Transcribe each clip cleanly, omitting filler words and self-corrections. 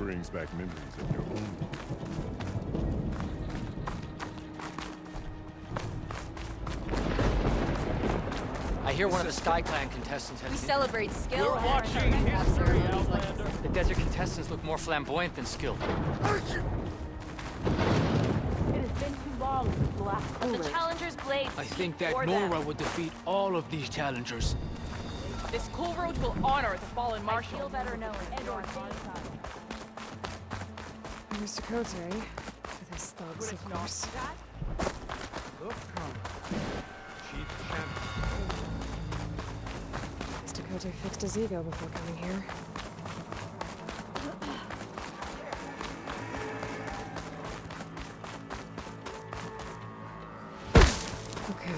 brings back memories of your own. I hear one of the Sky Clan contestants has... We celebrate skill. We're watching history, Outlander. The desert contestants look more flamboyant than skilled. It has been too long since the last The cooler. challenger's blades. I think that for Nora them. would defeat all of these challengers. This cool road will honor the fallen I marshal. feel better knowing you're on my side. Mr. Cote, with his thugs, of course. Mr. Cote fixed his ego before coming here. Okay.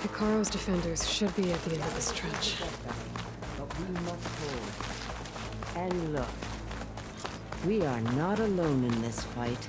Hicaro's defenders should be at the end of this trench. But we must hold. And look, we are not alone in this fight.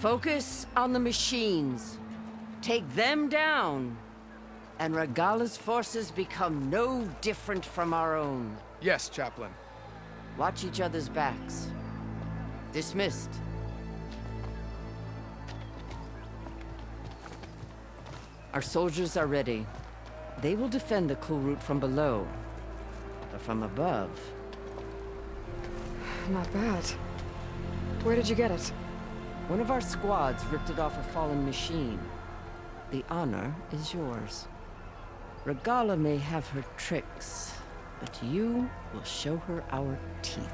Focus on the machines. Take them down. And Regala's forces become no different from our own. Yes, Chaplain. Watch each other's backs. Dismissed. Our soldiers are ready. They will defend the cool route from below. But from above... Not bad. Where did you get it? One of our squads ripped it off a fallen machine. The honor is yours. Regala may have her tricks, but you will show her our teeth.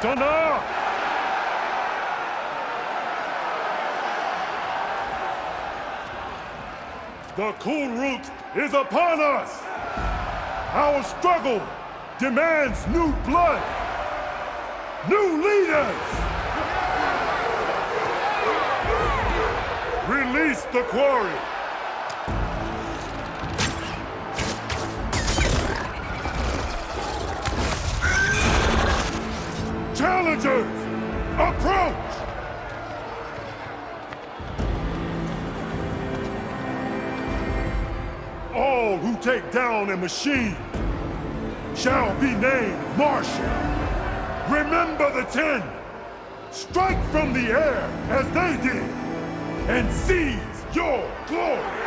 Thunder! The cool route is upon us! Our struggle demands new blood! New leaders! Release the quarry! Challengers, approach! All who take down a machine shall be named Marshal. Remember the 10. Strike from the air as they did and seize your glory.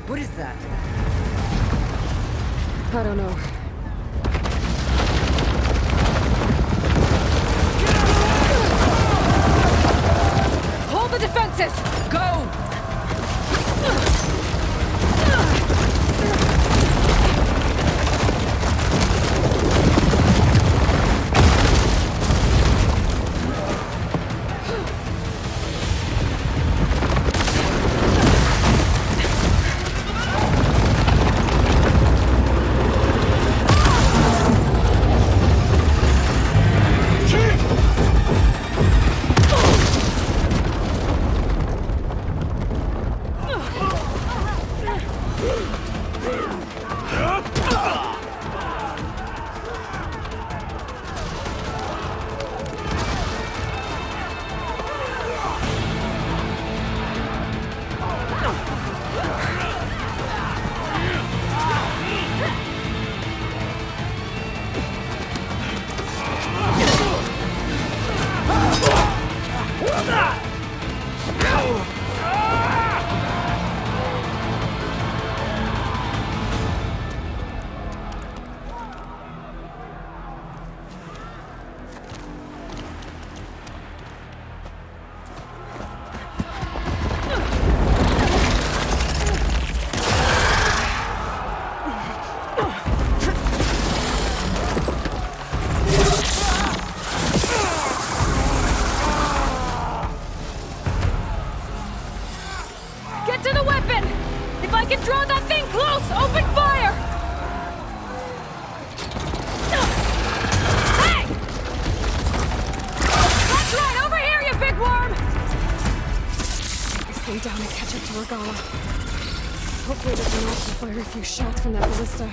What is that? I don't know. Hold the defenses! Go! Get to the weapon! If I can draw that thing close, open fire! Hey! That's right, over here, you big worm! Stay down and catch up to Regala. Hopefully there's enough to fire a few shots from that ballista.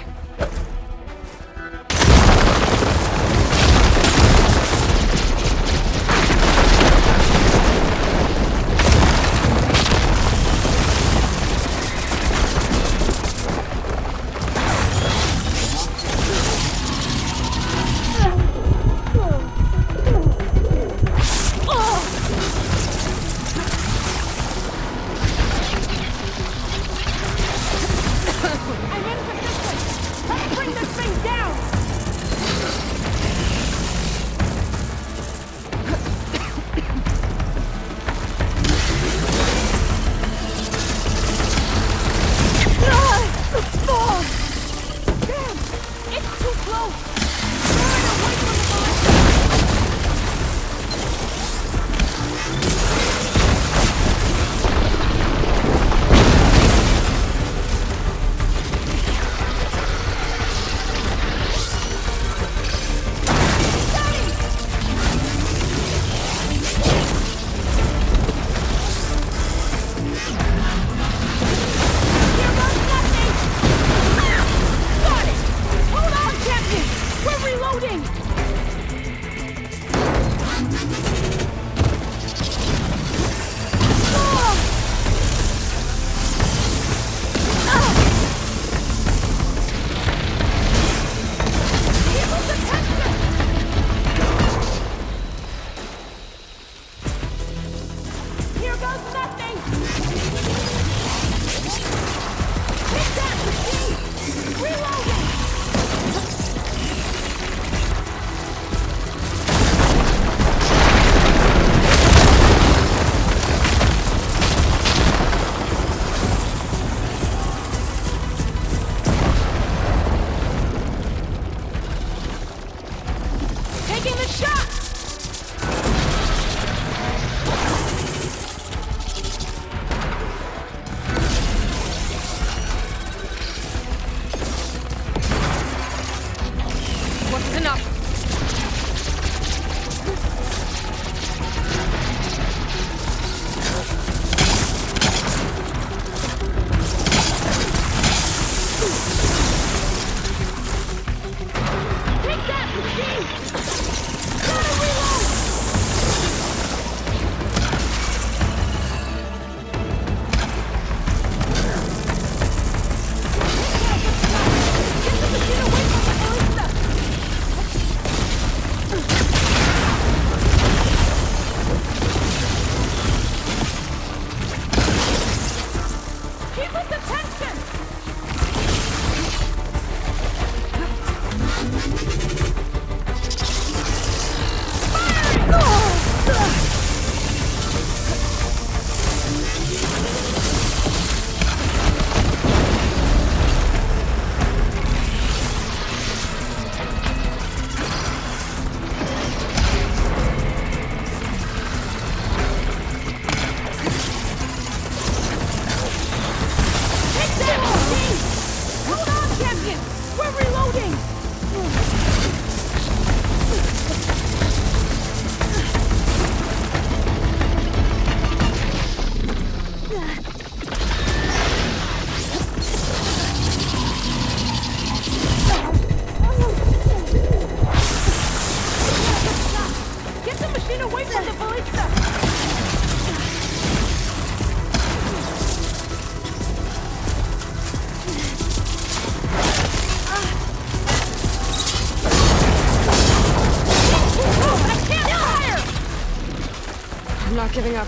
not giving up.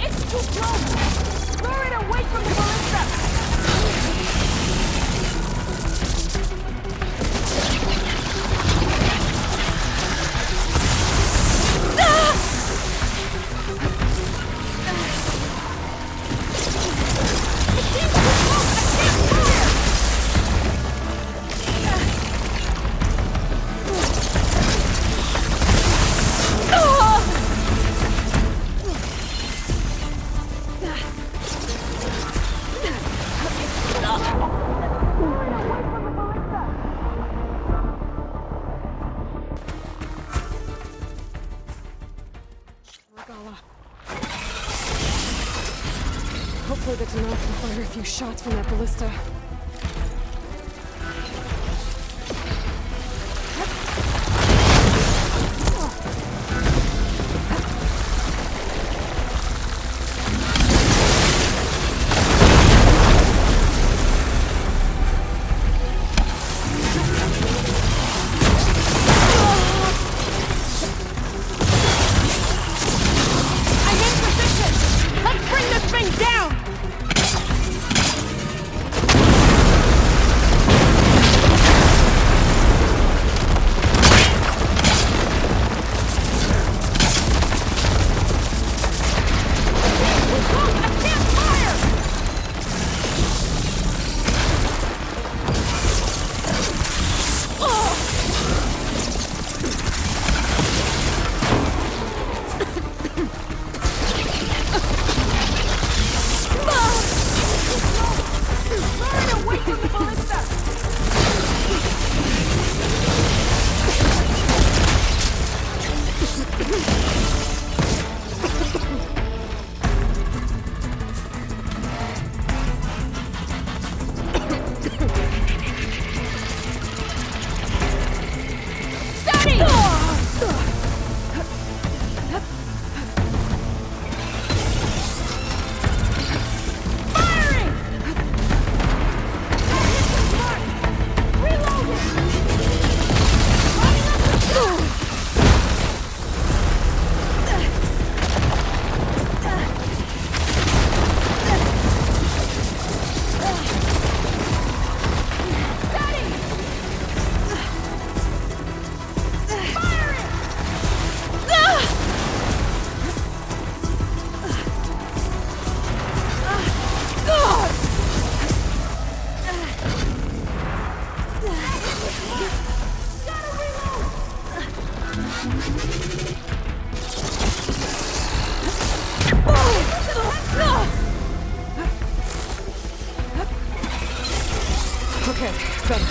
It's too close! Lure it away from the ballista! Regala. Hopefully the Tenno can fire a few shots from that ballista. I'm in position! Let's bring this thing down! Okay, better.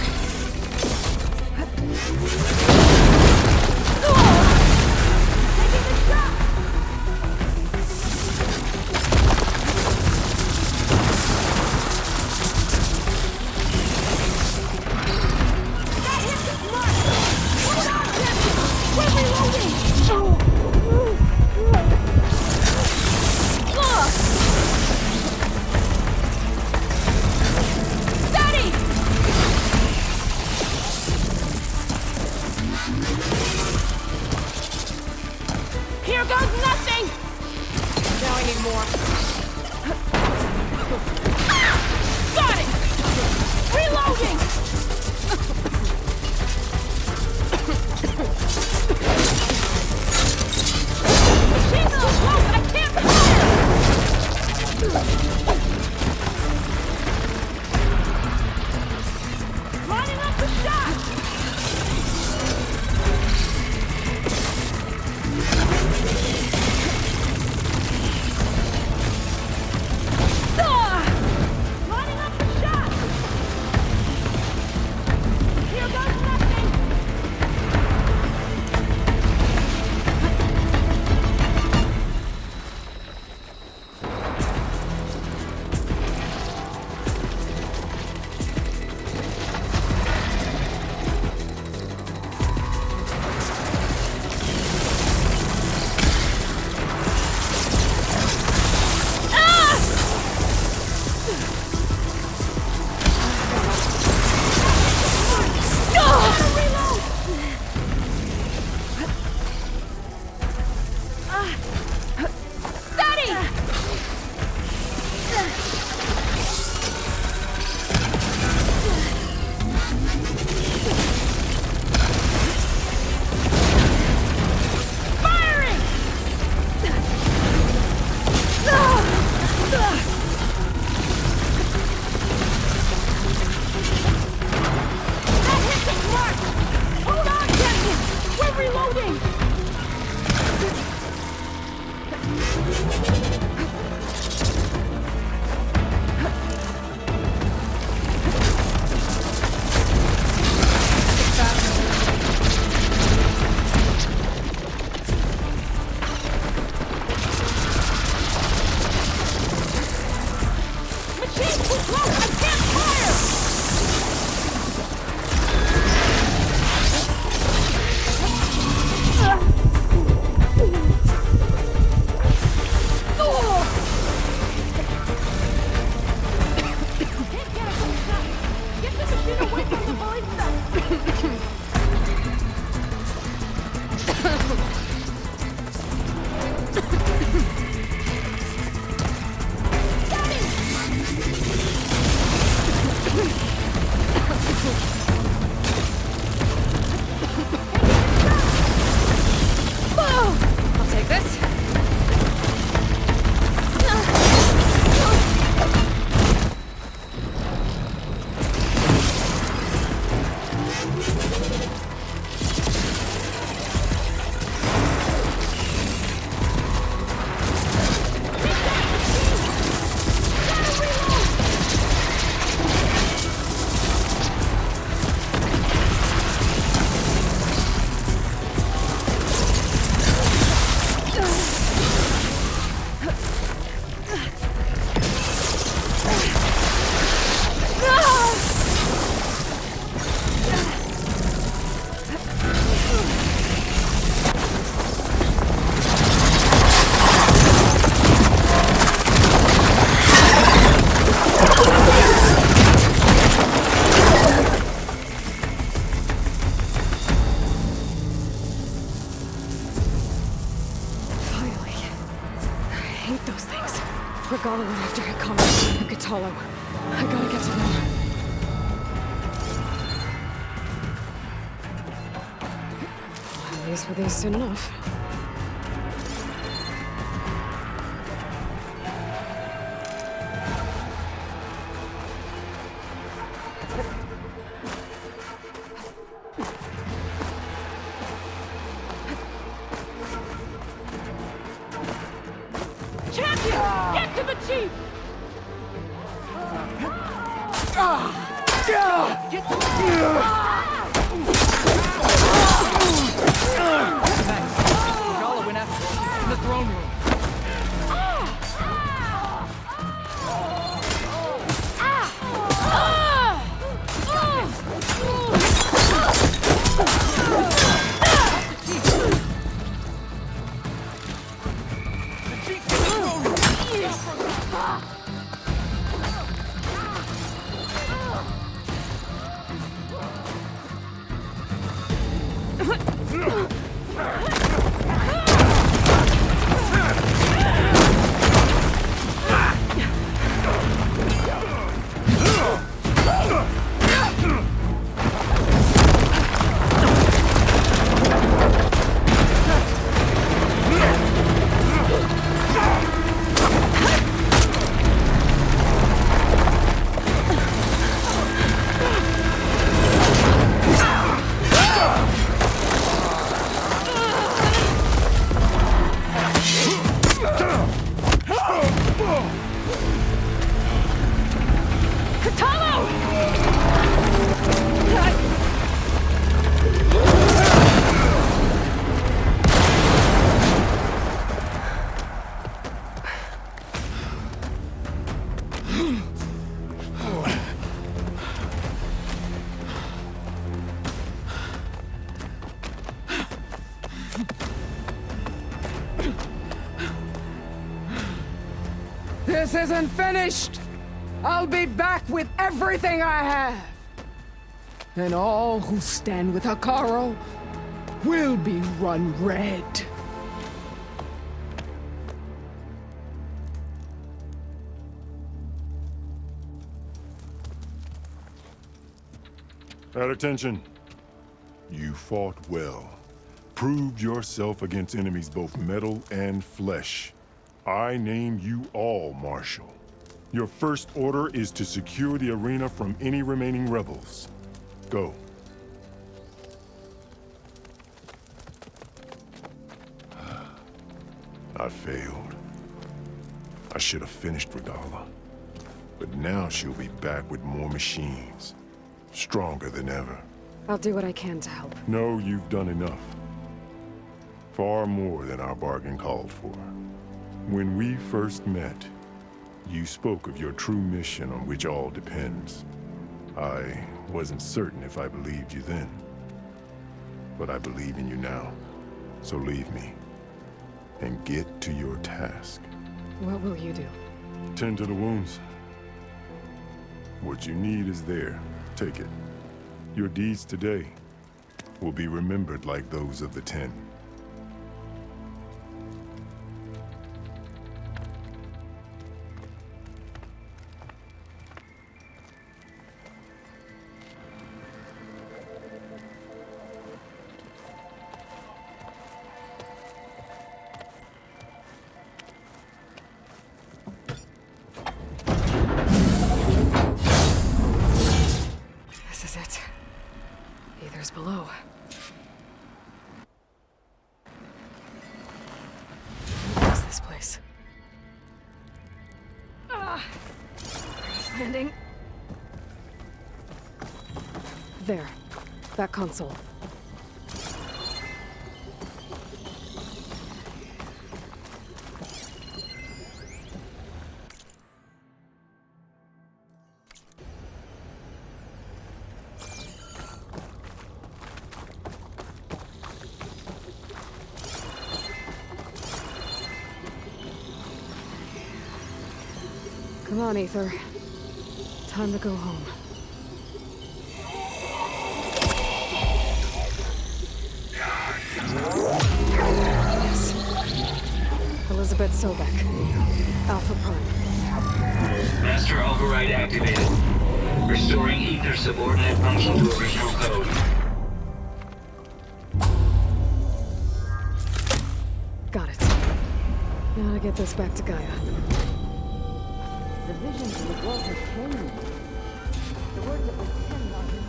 I'll take this. Finally. I hate those things. Regala went after Hikari and Katalo. I gotta get to them. At least for these soon enough. Champion! Get to the chief! Regala went after him in the throne room. This isn't finished! I'll be back with everything I have. And all who stand with Hikaru will be run red. At attention. You fought well. Proved yourself against enemies both metal and flesh. I name you all Marshal. Your first order is to secure the arena from any remaining rebels. Go. I failed. I should have finished Regala. But now she'll be back with more machines. Stronger than ever. I'll do what I can to help. No, you've done enough. Far more than our bargain called for. When we first met, you spoke of your true mission on which all depends. I wasn't certain if I believed you then. But I believe in you now. So leave me. And get to your task. What will you do? Tend to the wounds. What you need is there. Take it. Your deeds today will be remembered like those of the 10. This is it. Aether's below. What is this place? Landing. There. That console. Come on, Aether. Time to go home. Yes. Elizabeth Sobek. Alpha Prime. Master override activated. Restoring Ether subordinate function to original code. Got it. Now to get this back to Gaia. The visions of the world have changed. The words that were 10 not in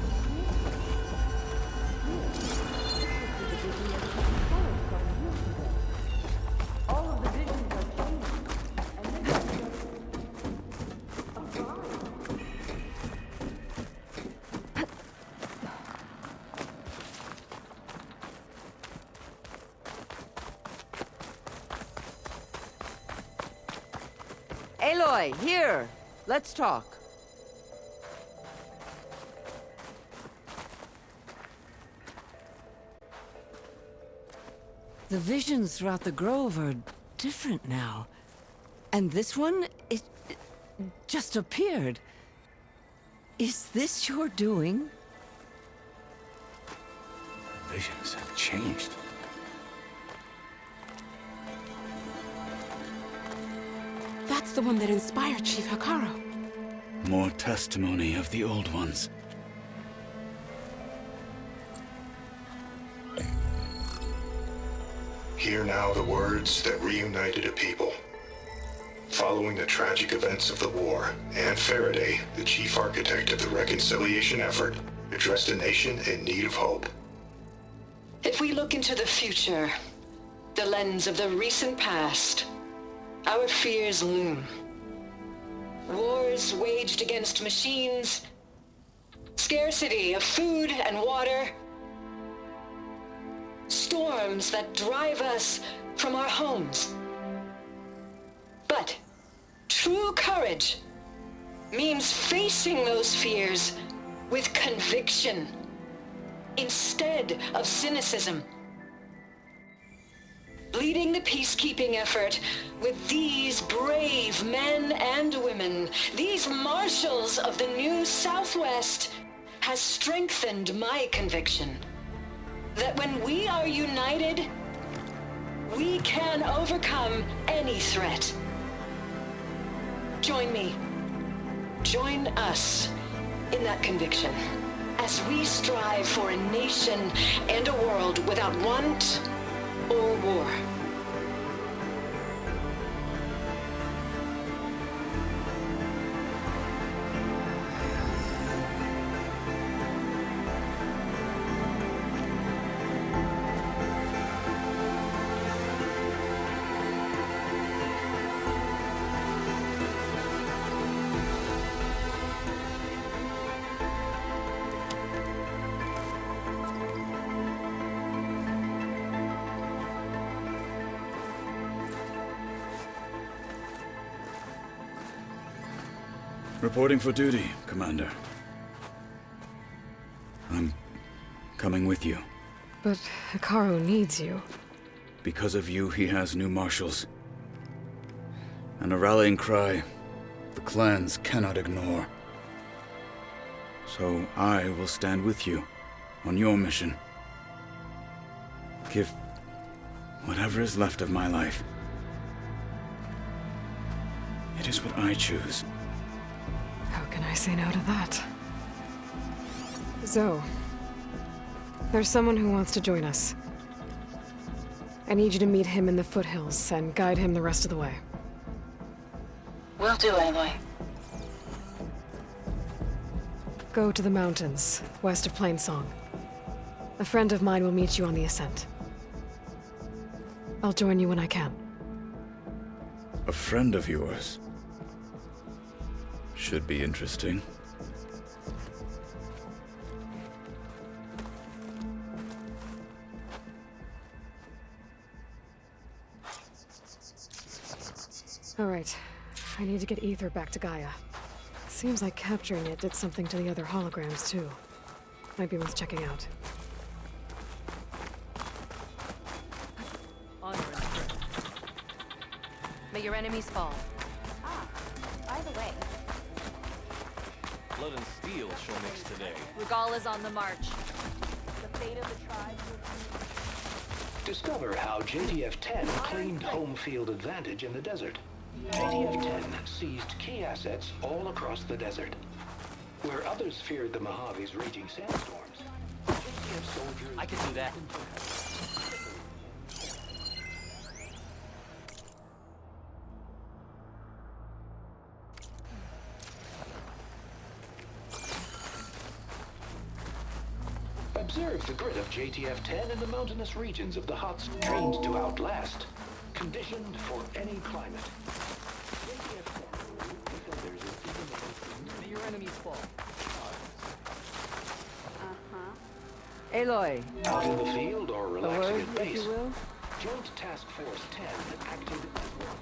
all of the visions are changing. And this is a crime. Aloy, here. Let's talk. The visions throughout the grove are different now. And this one, it just appeared. Is this your doing? Visions have changed. That's the one that inspired Chief Hikaru. More testimony of the old ones. Hear now the words that reunited a people. Following the tragic events of the war, Anne Faraday, the chief architect of the reconciliation effort, addressed a nation in need of hope. If we look into the future, the lens of the recent past, our fears loom. Wars waged against machines, scarcity of food and water, storms that drive us from our homes. But true courage means facing those fears with conviction instead of cynicism. leading the peacekeeping effort with these brave men and women, these marshals of the new Southwest, has strengthened my conviction that when we are united, we can overcome any threat. Join me. Join us in that conviction as we strive for a nation and a world without want or war. Reporting for duty, Commander. I'm coming with you. But Hikaru needs you. Because of you, he has new marshals. And a rallying cry the clans cannot ignore. So I will stand with you on your mission. Give whatever is left of my life. It is what I choose. How can I say no to that? Zoe, there's someone who wants to join us. I need you to meet him in the foothills and guide him the rest of the way. Will do, Aloy. Go to the mountains, west of Plainsong. A friend of mine will meet you on the ascent. I'll join you when I can. A friend of yours? Should be interesting. All right. I need to get Ether back to Gaia. Seems like capturing it did something to the other holograms, too. Might be worth checking out. Honor and strength. May your enemies fall. Ah, by the way, Blood and steel she'll mix today. Regal is on the march. The fate of the tribe will Discover how JTF-10 claimed home field advantage in the desert. JTF-10 seized key assets all across the desert. Where others feared the Mojave's raging sandstorms, JTF soldiers... I can do that. Observe the grit of JTF-10 in the mountainous regions of the Huts, trained to outlast, conditioned for any climate. May your enemies fall. Aloy. Out in the field or relaxing word, at base, if you will? Joint Task Force 10 acted as one.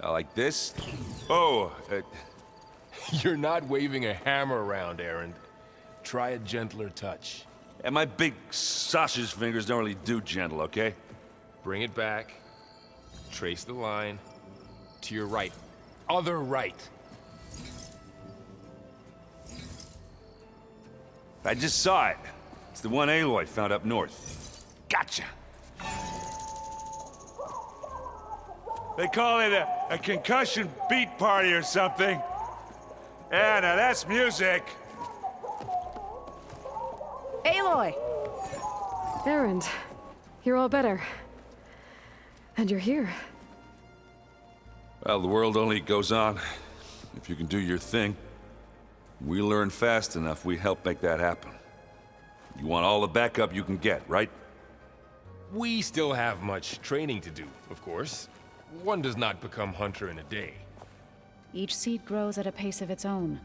Like this? Oh, you're not waving a hammer around, Aaron. Try a gentler touch. And my big sausage fingers don't really do gentle, okay? Bring it back. Trace the line. To your right. Other right. I just saw it. It's the one Aloy found up north. Gotcha! They call it a concussion beat party or something. Yeah, now that's music. Aloy! Erend, you're all better. And you're here. Well, the world only goes on if you can do your thing. We learn fast enough, we help make that happen. You want all the backup you can get, right? We still have much training to do, of course. One does not become hunter in a day. Each seed grows at a pace of its own.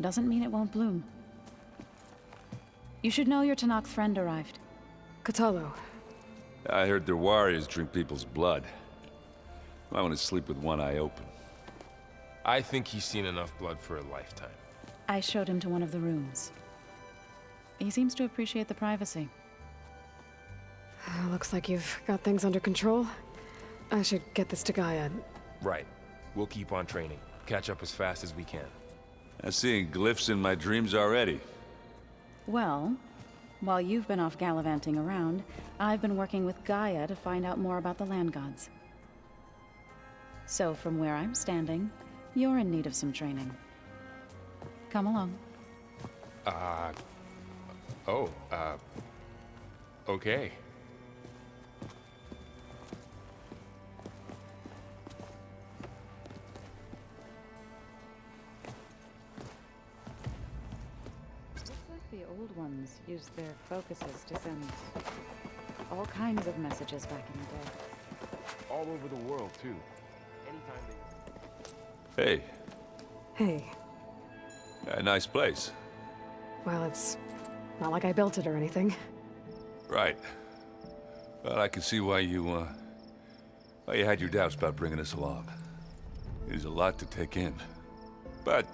Doesn't mean it won't bloom. You should know your Tanakh friend arrived. Kotallo. I heard their warriors drink people's blood. I want to sleep with one eye open. I think he's seen enough blood for a lifetime. I showed him to one of the rooms. He seems to appreciate the privacy. Looks like you've got things under control. I should get this to Gaia. Right. We'll keep on training. Catch up as fast as we can. I'm seeing glyphs in my dreams already. Well, while you've been off gallivanting around, I've been working with Gaia to find out more about the land gods. So from where I'm standing, you're in need of some training. Come along. Okay. Looks like the old ones used their focuses to send all kinds of messages back in the day. All over the world, too. Anytime they... Hey. Hey. A nice place. Well, it's not like I built it or anything. Right. Well, I can see why you had your doubts about bringing us along. It is a lot to take in. But,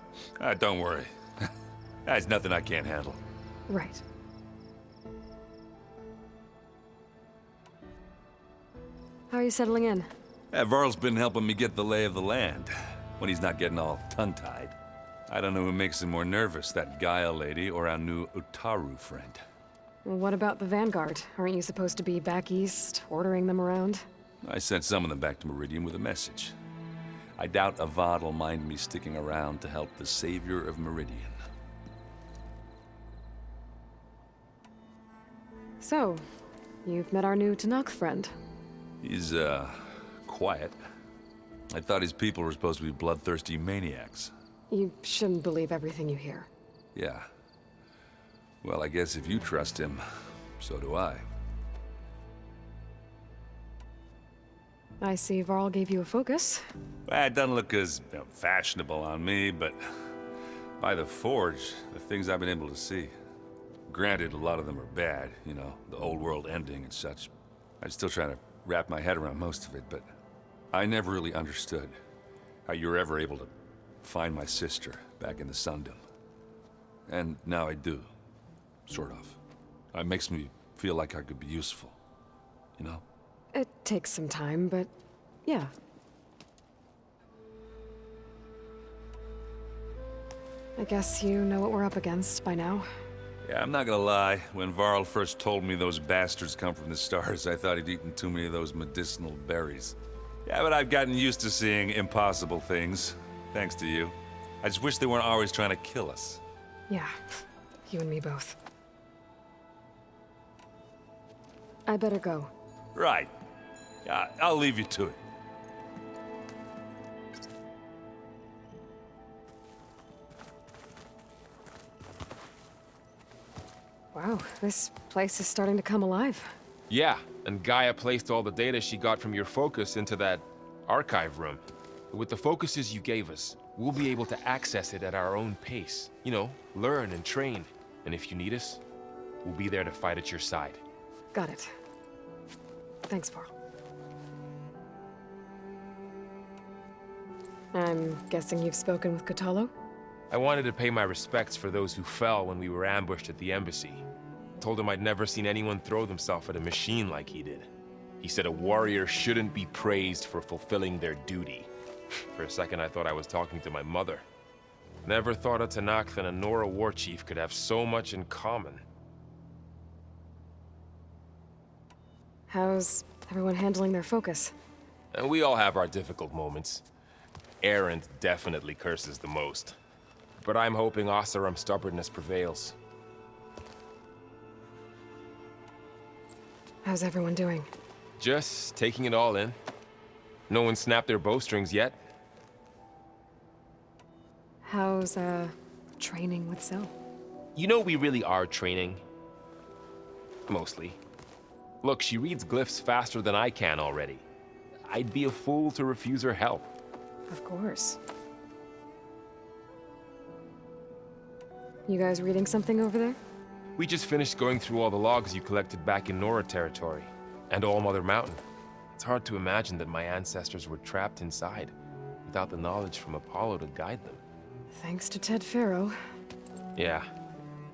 don't worry. That's nothing I can't handle. Right. How are you settling in? Varl's been helping me get the lay of the land, when he's not getting all tongue-tied. I don't know who makes him more nervous, that Gaia lady or our new Utaru friend. What about the Vanguard? Aren't you supposed to be back east, ordering them around? I sent some of them back to Meridian with a message. I doubt Avad will mind me sticking around to help the savior of Meridian. So, you've met our new Tanakh friend. He's, quiet. I thought his people were supposed to be bloodthirsty maniacs. You shouldn't believe everything you hear. Yeah. Well, I guess if you trust him, so do I. I see Varl gave you a focus. Well, it doesn't look as fashionable on me, but by the Forge, the things I've been able to see. Granted, a lot of them are bad, you know, the old world ending and such. I'm still trying to wrap my head around most of it, but I never really understood how you were ever able to find my sister back in the Sundom. And now I do. Sort of. It makes me feel like I could be useful. You know? It takes some time, but yeah. I guess you know what we're up against by now. Yeah, I'm not gonna lie. When Varl first told me those bastards come from the stars, I thought he'd eaten too many of those medicinal berries. Yeah, but I've gotten used to seeing impossible things. Thanks to you. I just wish they weren't always trying to kill us. Yeah, you and me both. I better go. Right. Yeah, I'll leave you to it. Wow, this place is starting to come alive. Yeah, and Gaia placed all the data she got from your focus into that archive room. With the focuses you gave us, we'll be able to access it at our own pace. You know, learn and train. And if you need us, we'll be there to fight at your side. Got it. Thanks, Varl. I'm guessing you've spoken with Kotallo? I wanted to pay my respects for those who fell when we were ambushed at the embassy. Told him I'd never seen anyone throw themselves at a machine like he did. He said a warrior shouldn't be praised for fulfilling their duty. For a second, I thought I was talking to my mother. Never thought a Tenakth and a Nora war chief could have so much in common. How's everyone handling their focus? And we all have our difficult moments. Erend definitely curses the most. But I'm hoping Oseram's stubbornness prevails. How's everyone doing? Just taking it all in. No one snapped their bowstrings yet. How's, training with Syl? You know we really are training. Mostly. Look, she reads glyphs faster than I can already. I'd be a fool to refuse her help. Of course. You guys reading something over there? We just finished going through all the logs you collected back in Nora territory, and All Mother Mountain. It's hard to imagine that my ancestors were trapped inside, without the knowledge from Apollo to guide them. Thanks to Ted Faro. Yeah.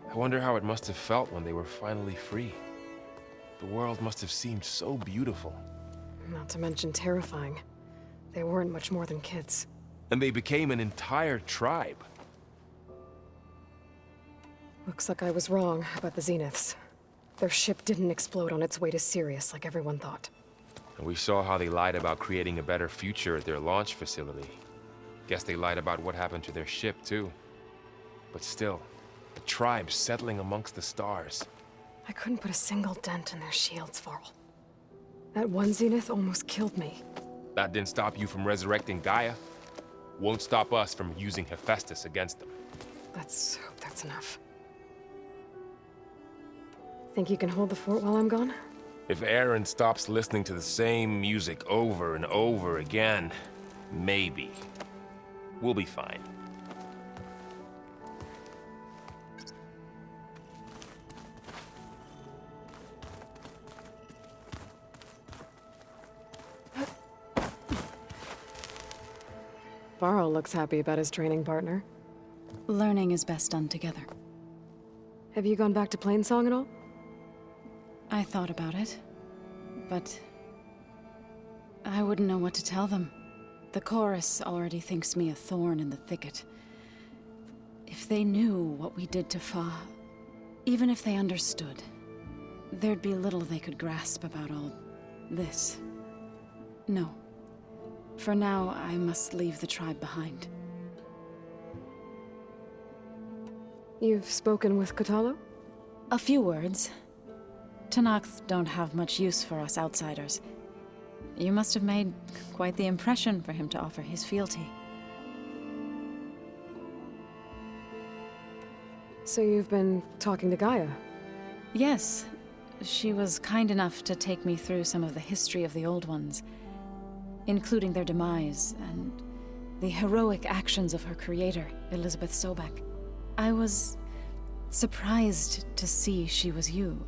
I wonder how it must have felt when they were finally free. The world must have seemed so beautiful. Not to mention terrifying. They weren't much more than kids. And they became an entire tribe. Looks like I was wrong about the Zeniths. Their ship didn't explode on its way to Sirius like everyone thought. And we saw how they lied about creating a better future at their launch facility. Guess they lied about what happened to their ship, too. But still, a tribe settling amongst the stars. I couldn't put a single dent in their shields, Varl. That one Zenith almost killed me. That didn't stop you from resurrecting Gaia. Won't stop us from using Hephaestus against them. Let's hope that's enough. Think you can hold the fort while I'm gone? If Erend stops listening to the same music over and over again, maybe. We'll be fine. Varl looks happy about his training partner. Learning is best done together. Have you gone back to Plainsong at all? I thought about it, but I wouldn't know what to tell them. The chorus already thinks me a thorn in the thicket. If they knew what we did to Fa, even if they understood, there'd be little they could grasp about all this. No. For now, I must leave the tribe behind. You've spoken with Kotallo? A few words. Tenakth don't have much use for us outsiders. You must have made quite the impression for him to offer his fealty. So you've been talking to Gaia? Yes. She was kind enough to take me through some of the history of the Old Ones, including their demise and the heroic actions of her creator, Elizabeth Sobek. I was surprised to see she was you.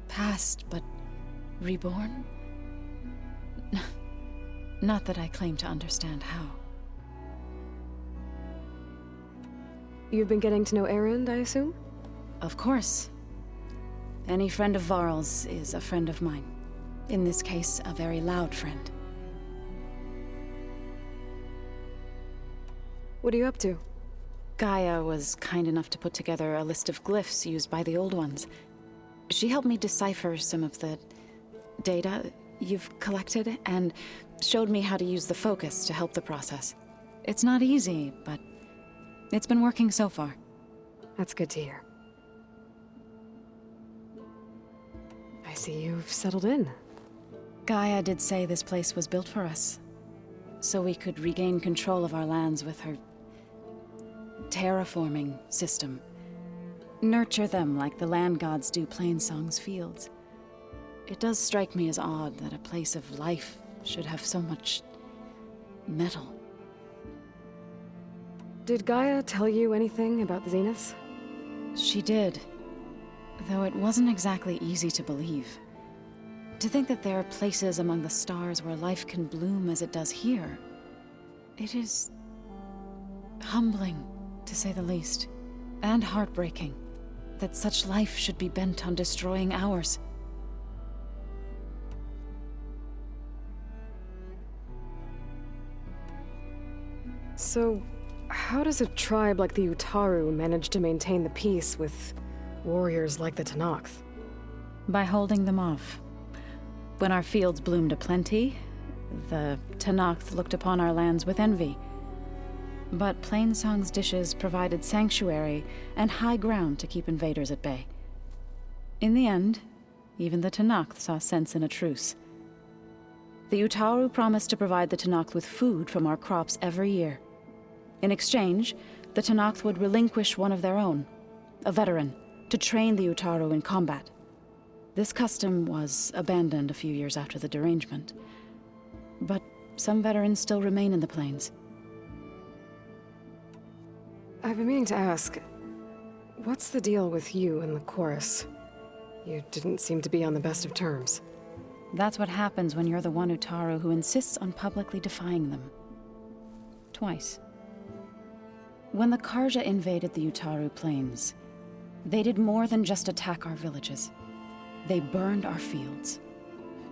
Past, but reborn? Not that I claim to understand how. You've been getting to know Erend, I assume? Of course. Any friend of Varl's is a friend of mine. In this case, a very loud friend. What are you up to? Gaia was kind enough to put together a list of glyphs used by the Old Ones. She helped me decipher some of the data you've collected, and showed me how to use the focus to help the process. It's not easy, but it's been working so far. That's good to hear. I see you've settled in. Gaia did say this place was built for us, so we could regain control of our lands with her terraforming system. Nurture them like the land gods do Plainsong's fields. It does strike me as odd that a place of life should have so much metal. Did Gaia tell you anything about the Zeniths? She did, though it wasn't exactly easy to believe. To think that there are places among the stars where life can bloom as it does here, it is humbling, to say the least, and heartbreaking that such life should be bent on destroying ours. So, how How does a tribe like the Utaru manage to maintain the peace with warriors like the Tenakth? By holding them off. When our fields bloomed aplenty, the Tenakth looked upon our lands with envy. But Plainsong's dishes provided sanctuary and high ground to keep invaders at bay. In the end, even the Tenakth saw sense in a truce. The Utaru promised to provide the Tenakth with food from our crops every year. In exchange, the Tenakth would relinquish one of their own, a veteran, to train the Utaru in combat. This custom was abandoned a few years after the derangement. But some veterans still remain in the plains. I've been meaning to ask, what's the deal with you and the chorus? You didn't seem to be on the best of terms. That's what happens when you're the one Utaru who insists on publicly defying them. Twice. When the Karja invaded the Utaru plains, they did more than just attack our villages. They burned our fields,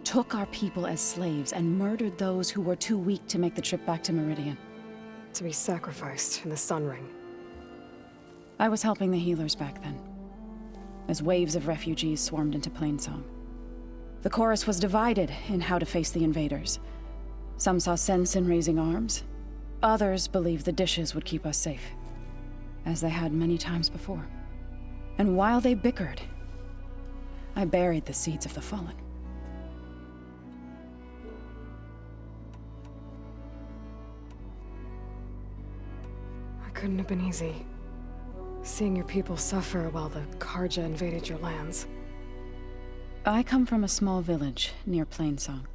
took our people as slaves, and murdered those who were too weak to make the trip back to Meridian. To be sacrificed in the Sun Ring. I was helping the healers back then, as waves of refugees swarmed into Plainsong. The chorus was divided in how to face the invaders. Some saw sense in raising arms. Others believed the dishes would keep us safe, as they had many times before. And while they bickered, I buried the seeds of the fallen. It couldn't have been easy. Seeing your people suffer while the Karja invaded your lands. I come from a small village near Plainsong.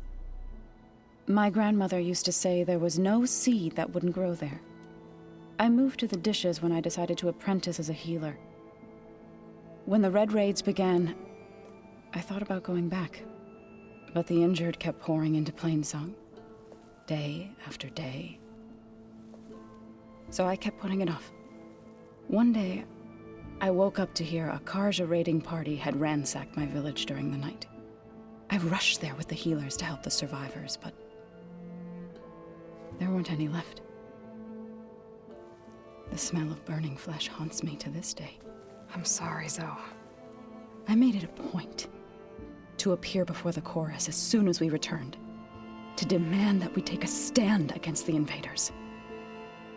My grandmother used to say there was no seed that wouldn't grow there. I moved to the dishes when I decided to apprentice as a healer. When the Red Raids began, I thought about going back. But the injured kept pouring into Plainsong, day after day. So I kept putting it off. One day, I woke up to hear a Karja raiding party had ransacked my village during the night. I rushed there with the healers to help the survivors, but there weren't any left. The smell of burning flesh haunts me to this day. I'm sorry, Zoe. I made it a point to appear before the chorus as soon as we returned, to demand that we take a stand against the invaders.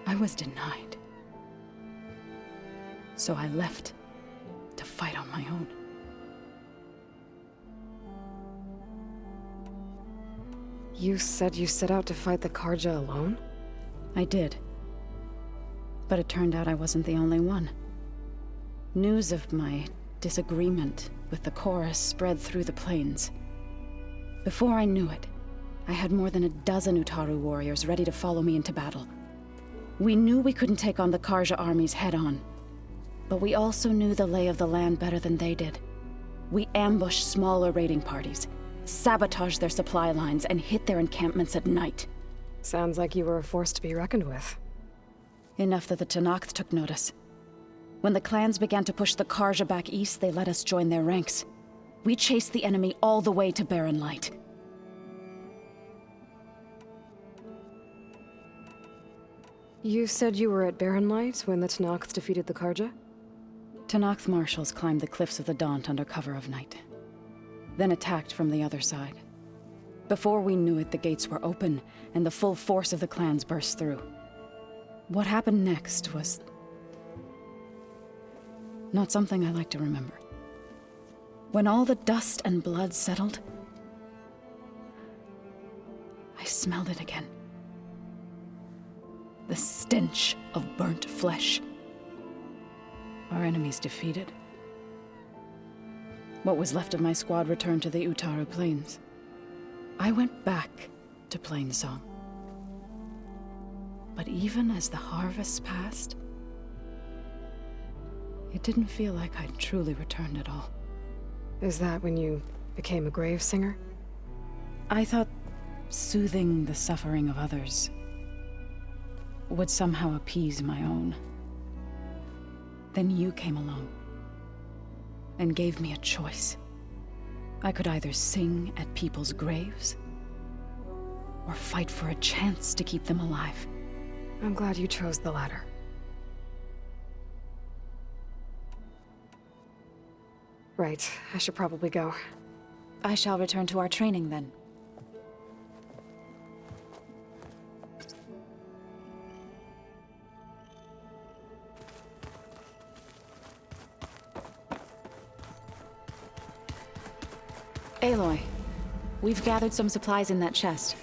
I was denied. So I left to fight on my own. You said you set out to fight the Karja alone? I did. But it turned out I wasn't the only one. News of my disagreement with the chorus spread through the plains. Before I knew it, I had more than a dozen Utaru warriors ready to follow me into battle. We knew we couldn't take on the Karja armies head-on, but we also knew the lay of the land better than they did. We ambushed smaller raiding parties, sabotaged their supply lines, and hit their encampments at night. Sounds like you were a force to be reckoned with. Enough that the Tenakth took notice. When the clans began to push the Karja back east, they let us join their ranks. We chased the enemy all the way to Barren Light. You said you were at Barren Light when the Tenakth defeated the Karja? Tenakth marshals climbed the cliffs of the Daunt under cover of night, then attacked from the other side. Before we knew it, the gates were open, and the full force of the clans burst through. What happened next was not something I like to remember. When all the dust and blood settled, I smelled it again. The stench of burnt flesh. Our enemies defeated. What was left of my squad returned to the Utaru Plains. I went back to Plainsong. But even as the harvest passed, it didn't feel like I'd truly returned at all. Is that when you became a grave singer? I thought soothing the suffering of others would somehow appease my own. Then you came along and gave me a choice. I could either sing at people's graves or fight for a chance to keep them alive. I'm glad you chose the latter. Right, I should probably go. I shall return to our training then. Aloy, we've gathered some supplies in that chest.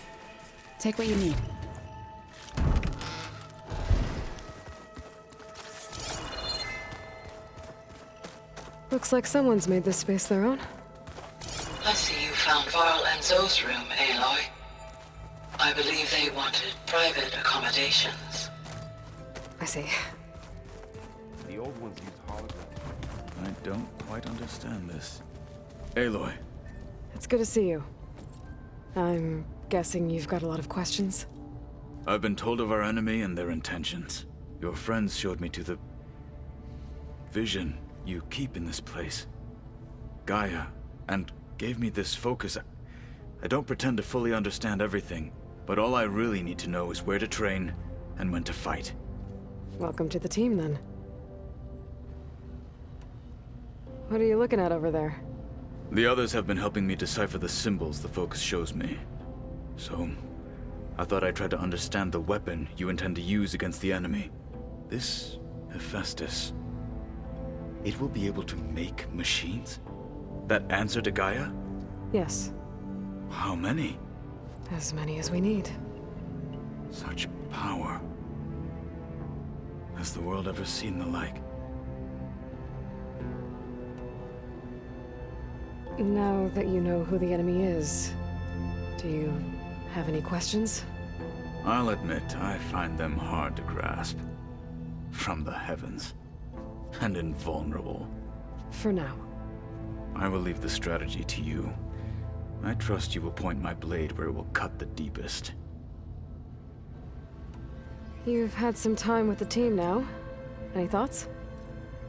Take what you need. Looks like someone's made this space their own. I see you found Varl and Zoe's room, Aloy. I believe they wanted private accommodations. I see. The old ones used holograms. I don't quite understand this. Aloy. It's good to see you. I'm guessing you've got a lot of questions? I've been told of our enemy and their intentions. Your friends showed me to the vision you keep in this place. Gaia, and gave me this focus. I don't pretend to fully understand everything, but all I really need to know is where to train and when to fight. Welcome to the team, then. What are you looking at over there? The others have been helping me decipher the symbols the focus shows me. So, I thought I'd try to understand the weapon you intend to use against the enemy. This Hephaestus, it will be able to make machines? That answer to Gaia? Yes. How many? As many as we need. Such power. Has the world ever seen the like? Now that you know who the enemy is, do you have any questions? I'll admit, I find them hard to grasp. From the heavens. And invulnerable. For now. I will leave the strategy to you. I trust you will point my blade where it will cut the deepest. You've had some time with the team now. Any thoughts?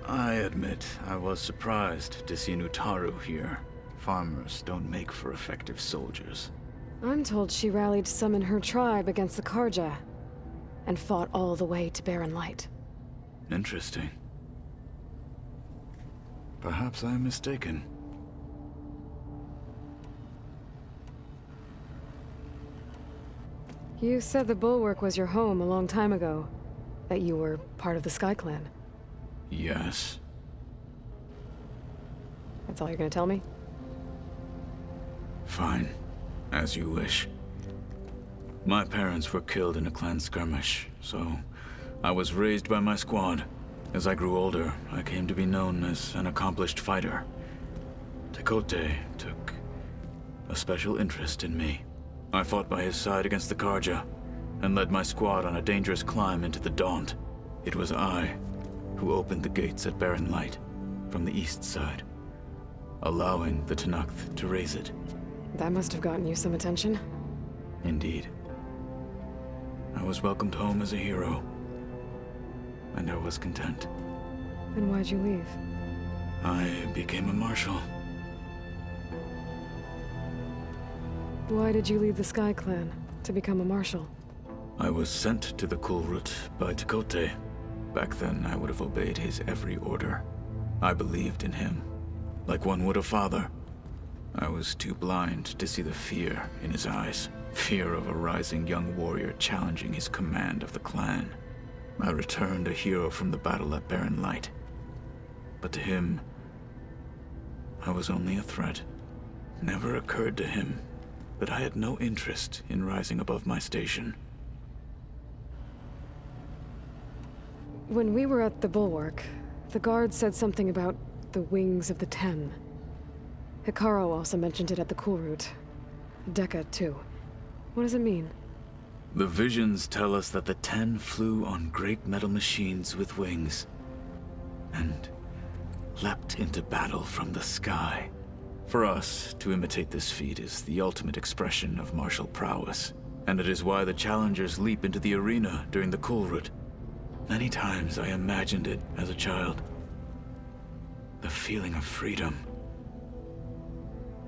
I admit, I was surprised to see Nutaru here. Farmers don't make for effective soldiers. I'm told she rallied some in her tribe against the Karja, and fought all the way to Barren Light. Interesting. Perhaps I am mistaken. You said the Bulwark was your home a long time ago. That you were part of the Sky Clan. Yes. That's all you're gonna tell me? Fine. As you wish. My parents were killed in a clan skirmish, so I was raised by my squad. As I grew older, I came to be known as an accomplished fighter. Tekote took a special interest in me. I fought by his side against the Karja, and led my squad on a dangerous climb into the Daunt. It was I who opened the gates at Barren Light, from the east side, allowing the Tenakth to raise it. That must have gotten you some attention. Indeed. I was welcomed home as a hero, and I was content. Then why'd you leave? I became a marshal. Why did you leave the Sky Clan to become a marshal? I was sent to the Kulrut by Tekote. Back then, I would have obeyed his every order. I believed in him, like one would a father. I was too blind to see the fear in his eyes. Fear of a rising young warrior challenging his command of the clan. I returned a hero from the battle at Barren Light. But to him, I was only a threat. Never occurred to him that I had no interest in rising above my station. When we were at the Bulwark, the guard said something about the Wings of the Ten. Hikaru also mentioned it at the Kulrut. Dekka, too. What does it mean? The visions tell us that the Ten flew on great metal machines with wings, and leapt into battle from the sky. For us, to imitate this feat is the ultimate expression of martial prowess, and it is why the challengers leap into the arena during the Kulrut. Many times I imagined it as a child. The feeling of freedom,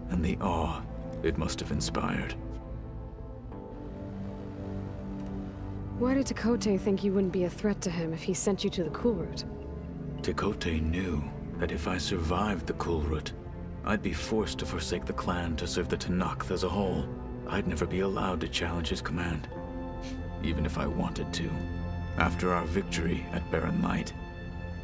and the awe it must have inspired. Why did Tekote think you wouldn't be a threat to him if he sent you to the Kulrut? Tekote knew that if I survived the Kulrut, I'd be forced to forsake the clan to serve the Tenakth as a whole. I'd never be allowed to challenge his command, even if I wanted to. After our victory at Barren Light,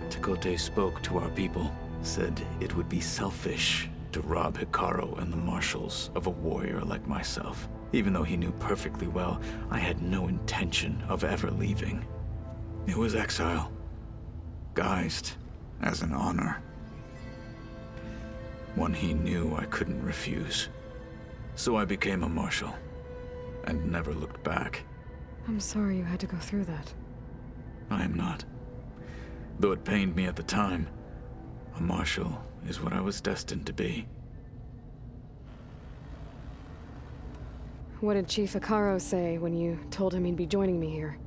Tekote spoke to our people, said it would be selfish to rob Hikaru and the Marshals of a warrior like myself, even though he knew perfectly well I had no intention of ever leaving. It was exile, guised as an honor. One he knew I couldn't refuse. So I became a Marshal, and never looked back. I'm sorry you had to go through that. I am not. Though it pained me at the time, a Marshal is what I was destined to be. What did Chief Hikaru say when you told him he'd be joining me here?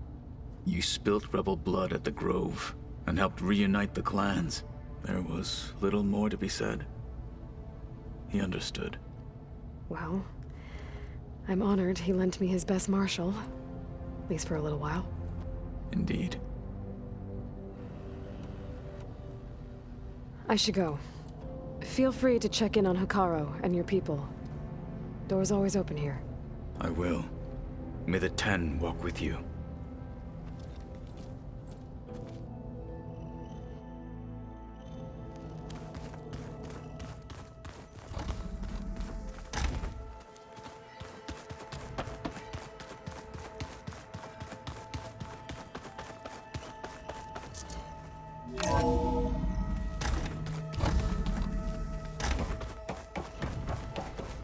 You spilt rebel blood at the Grove, and helped reunite the clans. There was little more to be said. He understood. Well, I'm honored he lent me his best Marshal. At least for a little while. Indeed. I should go. Feel free to check in on Hikaru and your people. Door's always open here. I will. May the Ten walk with you.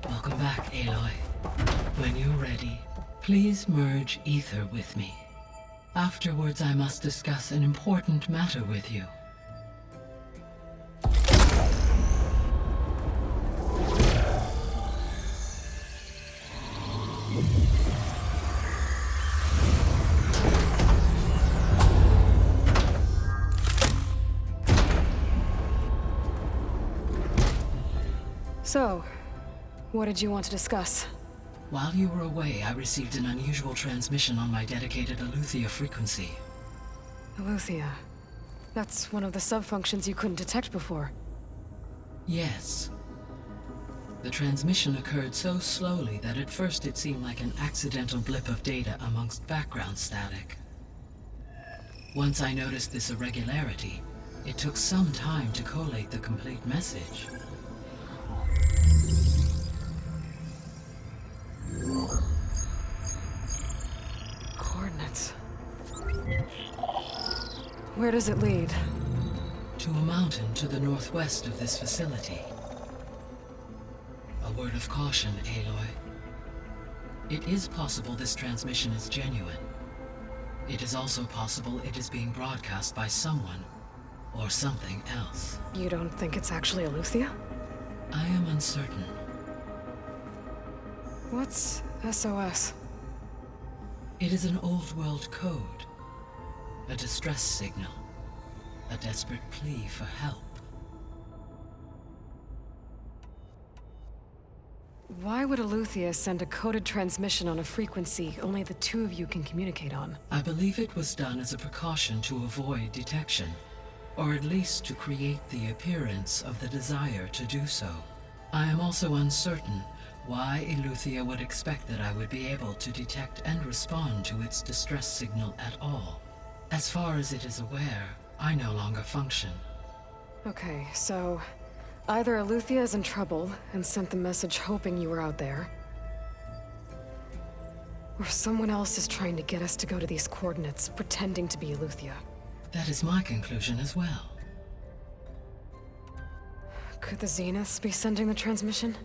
Welcome back, Aloy. When you're ready, please merge ether with me. Afterwards, I must discuss an important matter with you. So, what did you want to discuss? While you were away, I received an unusual transmission on my dedicated Aletheia frequency. Aletheia. That's one of the sub-functions you couldn't detect before. Yes. The transmission occurred so slowly that at first it seemed like an accidental blip of data amongst background static. Once I noticed this irregularity, it took some time to collate the complete message. Coordinates. Where does it lead? To a mountain to the northwest of this facility. A word of caution, Aloy. It is possible this transmission is genuine. It is also possible it is being broadcast by someone or something else. You don't think it's actually Aletheia? I am uncertain. What's SOS? It is an old-world code. A distress signal. A desperate plea for help. Why would Aletheia send a coded transmission on a frequency only the two of you can communicate on? I believe it was done as a precaution to avoid detection, or at least to create the appearance of the desire to do so. I am also uncertain why Aletheia would expect that I would be able to detect and respond to its distress signal at all. As far as it is aware, I no longer function. Okay, so either Aletheia is in trouble and sent the message hoping you were out there, or someone else is trying to get us to go to these coordinates, pretending to be Aletheia. That is my conclusion as well. Could the Zeniths be sending the transmission?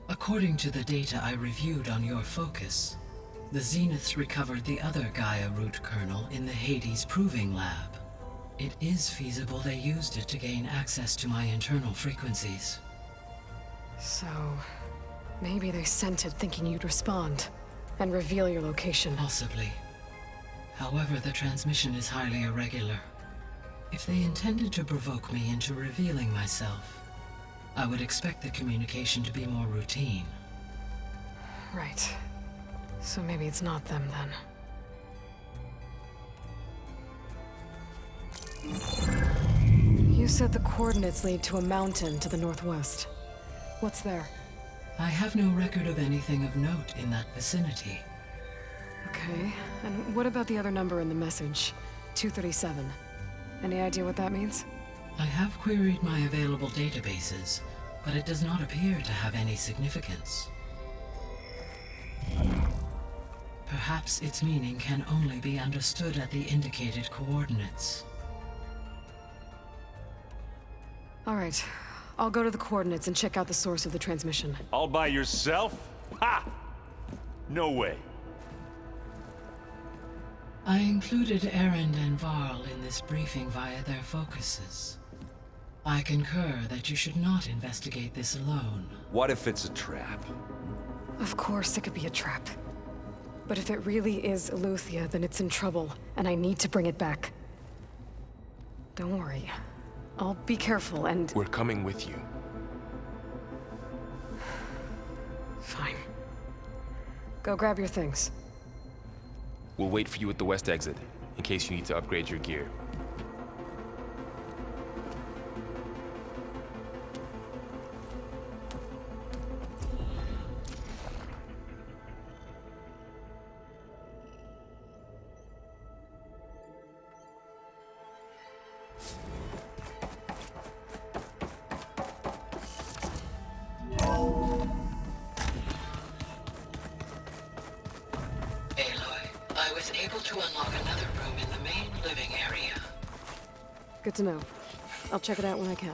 According to the data I reviewed on your focus, the Zeniths recovered the other Gaia root kernel in the Hades Proving Lab. It is feasible they used it to gain access to my internal frequencies. So, maybe they sent it thinking you'd respond and reveal your location. Possibly. However, the transmission is highly irregular. If they intended to provoke me into revealing myself, I would expect the communication to be more routine. Right. So maybe it's not them then. You said the coordinates lead to a mountain to the northwest. What's there? I have no record of anything of note in that vicinity. Okay, and what about the other number in the message? 237. Any idea what that means? I have queried my available databases, but it does not appear to have any significance. Perhaps its meaning can only be understood at the indicated coordinates. All right, I'll go to the coordinates and check out the source of the transmission. All by yourself? Ha! No way. I included Erend and Varl in this briefing via their focuses. I concur that you should not investigate this alone. What if it's a trap? Of course it could be a trap. But if it really is Eleuthia, then it's in trouble, and I need to bring it back. Don't worry. I'll be careful and... We're coming with you. Fine. Go grab your things. We'll wait for you at the west exit, in case you need to upgrade your gear. I was able to unlock another room in the main living area. Good to know. I'll check it out when I can.